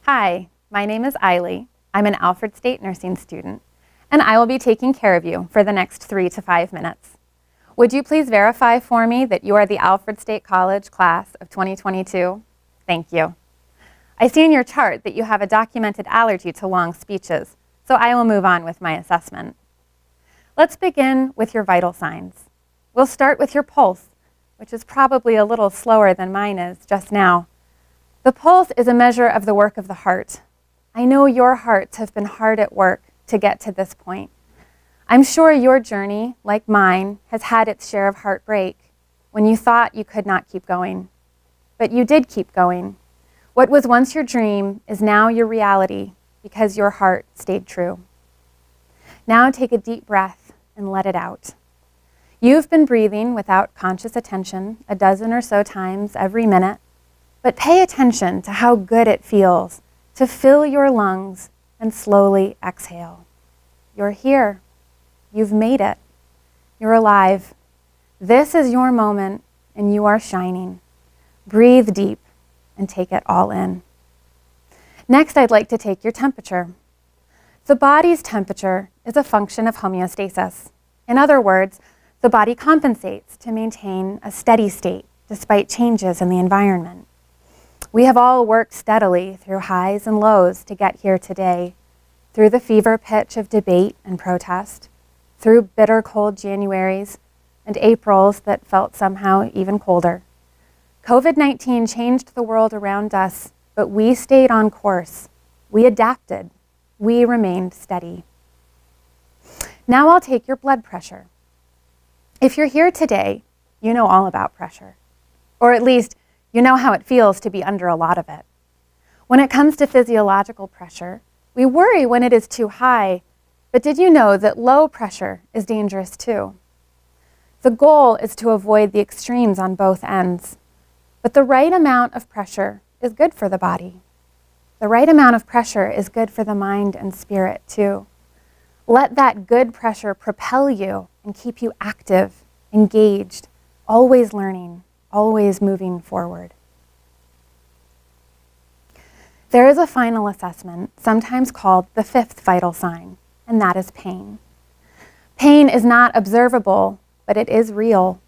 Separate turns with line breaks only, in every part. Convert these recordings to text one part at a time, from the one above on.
Hi, my name is Ailie. I'm an Alfred State nursing student, and I will be taking care of you for the next 3 to 5 minutes. Would you please verify for me that you are the Alfred State College class of 2022? Thank you. I see in your chart that you have a documented allergy to long speeches, so I will move on with my assessment. Let's begin with your vital signs. We'll start with your pulse, which is probably a little slower than mine is just now. The pulse is a measure of the work of the heart. I know your hearts have been hard at work to get to this point. I'm sure your journey, like mine, has had its share of heartbreak when you thought you could not keep going. But you did keep going. What was once your dream is now your reality because your heart stayed true. Now take a deep breath and let it out. You've been breathing without conscious attention a dozen or so times every minute, but pay attention to how good it feels to fill your lungs and slowly exhale. You're here. You've made it. You're alive. This is your moment, and you are shining. Breathe deep and take it all in. Next, I'd like to take your temperature. The body's temperature is a function of homeostasis. In other words, the body compensates to maintain a steady state despite changes in the environment. We have all worked steadily through highs and lows to get here today, through the fever pitch of debate and protest, through bitter cold Januaries and Aprils that felt somehow even colder. COVID-19 changed the world around us, but we stayed on course. We adapted. We remained steady. Now I'll take your blood pressure. If you're here today, you know all about pressure, or at least you know how it feels to be under a lot of it. When it comes to physiological pressure, we worry when it is too high, but did you know that low pressure is dangerous too? The goal is to avoid the extremes on both ends, but the right amount of pressure is good for the body. The right amount of pressure is good for the mind and spirit too. Let that good pressure propel you and keep you active, engaged, always learning, always moving forward. There is a final assessment, sometimes called the fifth vital sign, and that is pain. Pain is not observable, but it is real.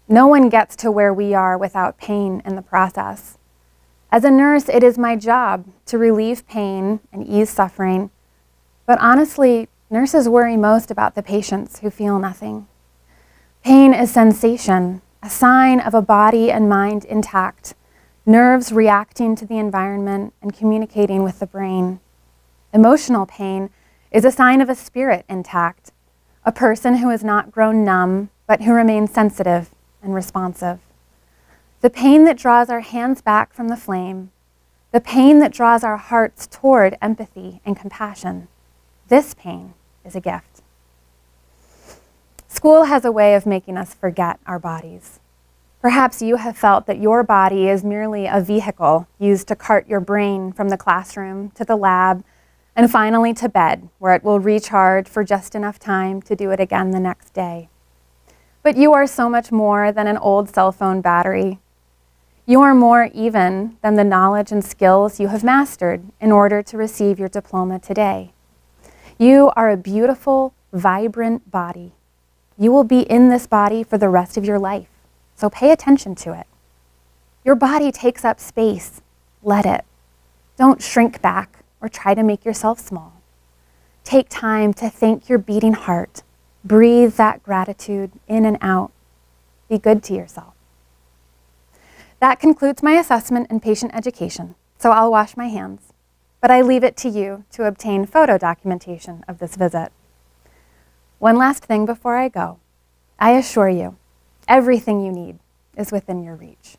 No one gets to where we are without pain in the process. As a nurse, it is my job to relieve pain and ease suffering, but honestly, nurses worry most about the patients who feel nothing. Pain is sensation, a sign of a body and mind intact, nerves reacting to the environment and communicating with the brain. Emotional pain is a sign of a spirit intact, a person who has not grown numb, but who remains sensitive and responsive. The pain that draws our hands back from the flame, the pain that draws our hearts toward empathy and compassion, this pain is a gift. School has a way of making us forget our bodies. Perhaps you have felt that your body is merely a vehicle used to cart your brain from the classroom to the lab and finally to bed, where it will recharge for just enough time to do it again the next day. But you are so much more than an old cell phone battery. You are more even than the knowledge and skills you have mastered in order to receive your diploma today. You are a beautiful, vibrant body. You will be in this body for the rest of your life, so pay attention to it. Your body takes up space. Let it. Don't shrink back or try to make yourself small. Take time to thank your beating heart. Breathe that gratitude in and out. Be good to yourself. That concludes my assessment and patient education, so I'll wash my hands, but I leave it to you to obtain photo documentation of this visit. One last thing before I go. I assure you, everything you need is within your reach.